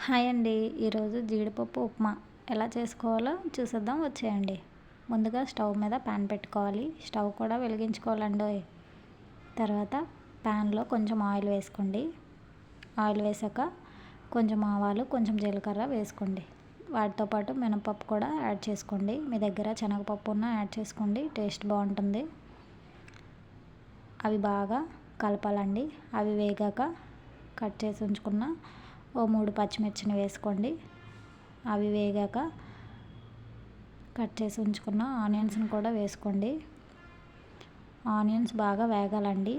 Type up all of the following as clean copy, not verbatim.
Hi అండి. ఈరోజు జీడిపప్పు ఉప్మా ఎలా చేసుకోవాలో చూసేద్దాం, వచ్చేయండి. ముందుగా స్టవ్ మీద ప్యాన్ పెట్టుకోవాలి. స్టవ్ కూడా వెలిగించుకోవాలండి. తర్వాత ప్యాన్లో కొంచెం ఆయిల్ వేసుకోండి. ఆయిల్ వేసాక కొంచెం ఆవాలు, కొంచెం జీలకర్ర వేసుకోండి. వాటితో పాటు మినపప్పు కూడా యాడ్ చేసుకోండి. మీ దగ్గర శనగపప్పు ఉన్న యాడ్ చేసుకోండి, టేస్ట్ బాగుంటుంది. అవి బాగా కలపాలండి. అవి వేగాక కట్ చేసి ఉంచుకున్న ఓ 3 పచ్చిమిర్చిని వేసుకోండి. అవి వేగాక కట్ చేసి ఉంచుకున్న ఆనియన్స్ని కూడా వేసుకోండి. ఆనియన్స్ బాగా వేగాలండి.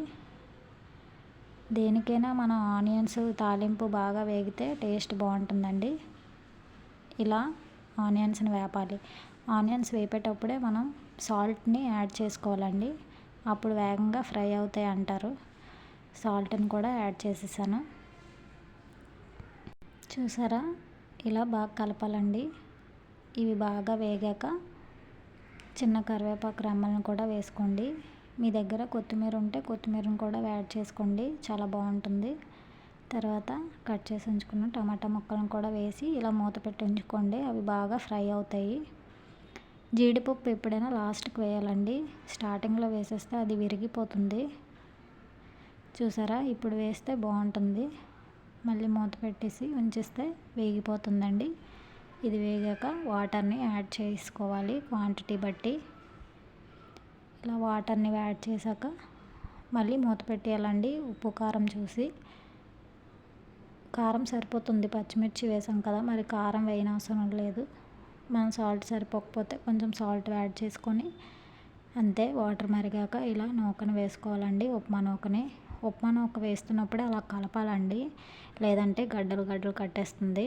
దేనికైనా మనం ఆనియన్స్ తాలింపు బాగా వేగితే టేస్ట్ బాగుంటుందండి. ఇలా ఆనియన్స్ని వేపాలి. ఆనియన్స్ వేపేటప్పుడే మనం సాల్ట్ని యాడ్ చేసుకోవాలండి. అప్పుడు వేగంగా ఫ్రై అవుతాయి అంటారు. సాల్ట్ని కూడా యాడ్ చేసేసాను. చూసారా, ఇలా బాగా కలపాలండి. ఇవి బాగా వేగాక చిన్న కరివేపాకు రెమ్మలను కూడా వేసుకోండి. మీ దగ్గర కొత్తిమీర ఉంటే కొత్తిమీరను కూడా యాడ్ చేసుకోండి, చాలా బాగుంటుంది. తర్వాత కట్ చేసి ఉంచుకున్న టమాటా ముక్కలను కూడా వేసి ఇలా మూత పెట్టి ఉంచుకోండి. అవి బాగా ఫ్రై అవుతాయి. జీడిపప్పు ఎప్పుడైనా లాస్ట్కి వేయాలండి. స్టార్టింగ్లో వేసేస్తే అది విరిగిపోతుంది. చూసారా, ఇప్పుడు వేస్తే బాగుంటుంది. మళ్ళీ మూత పెట్టేసి ఉంచేస్తే వేగిపోతుందండి. ఇది వేగాక వాటర్ని యాడ్ చేసుకోవాలి క్వాంటిటీ బట్టి. ఇలా వాటర్ని యాడ్ చేశాక మళ్ళీ మూత పెట్టేయాలండి. ఉప్పు కారం చూసి, కారం సరిపోతుంది, పచ్చిమిర్చి వేసాం కదా, మరి కారం వేయనవసరం లేదు. మనం సాల్ట్ సరిపోకపోతే కొంచెం సాల్ట్ యాడ్ చేసుకొని అంతే. వాటర్ మరిగాక ఇలా నూకను వేసుకోవాలండి, ఉప్మా నూకని. ఉప్మా నూక వేస్తున్నప్పుడే అలా కలపాలండి, లేదంటే గడ్డలు గడ్డలు కట్టేస్తుంది.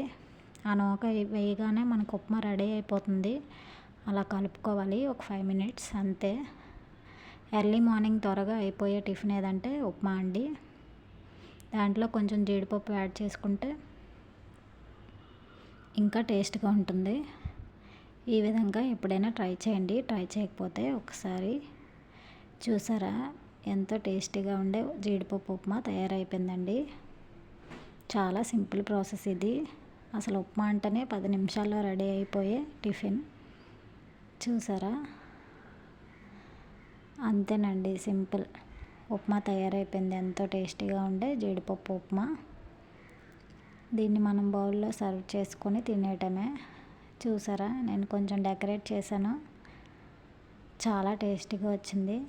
ఆ నూక వేయగానే మనకు ఉప్మా రెడీ అయిపోతుంది. అలా కలుపుకోవాలి ఒక 5 మినిట్స్ అంతే. ఎర్లీ మార్నింగ్ త్వరగా అయిపోయే టిఫిన్ ఏదంటే ఉప్మా అండి. దాంట్లో కొంచెం జీడిపప్పు యాడ్ చేసుకుంటే ఇంకా టేస్ట్గా ఉంటుంది. ఈ విధంగా ఎప్పుడైనా ట్రై చేయండి. ట్రై చేయకపోతే ఒకసారి. చూసారా, ఎంతో టేస్టీగా ఉండే జీడిపప్పు ఉప్మా తయారైపోయిందండి. చాలా సింపుల్ ప్రాసెస్ ఇది. అసలు ఉప్మా అంటేనే 10 నిమిషాల్లో రెడీ అయిపోయే టిఫిన్. చూసారా, అంతేనండి, సింపుల్. ఉప్మా తయారైపోయింది. ఎంతో టేస్టీగా ఉండే జీడిపప్పు ఉప్మా. దీన్ని మనం బౌల్లో సర్వ్ చేసుకొని తినేయటమే. చూసారా, నేను కొంచెం డెకరేట్ చేశాను. చాలా టేస్టీగా వచ్చింది.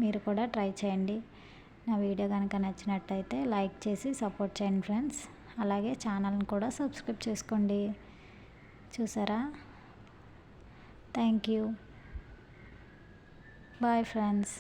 మీరు కూడా ట్రై చేయండి. నా వీడియో కనుక నచ్చినట్టయితే లైక్ చేసి సపోర్ట్ చేయండి ఫ్రెండ్స్. అలాగే ఛానల్ని కూడా సబ్స్క్రైబ్ చేసుకోండి. చూసారా, థ్యాంక్ యూ. Bye friends.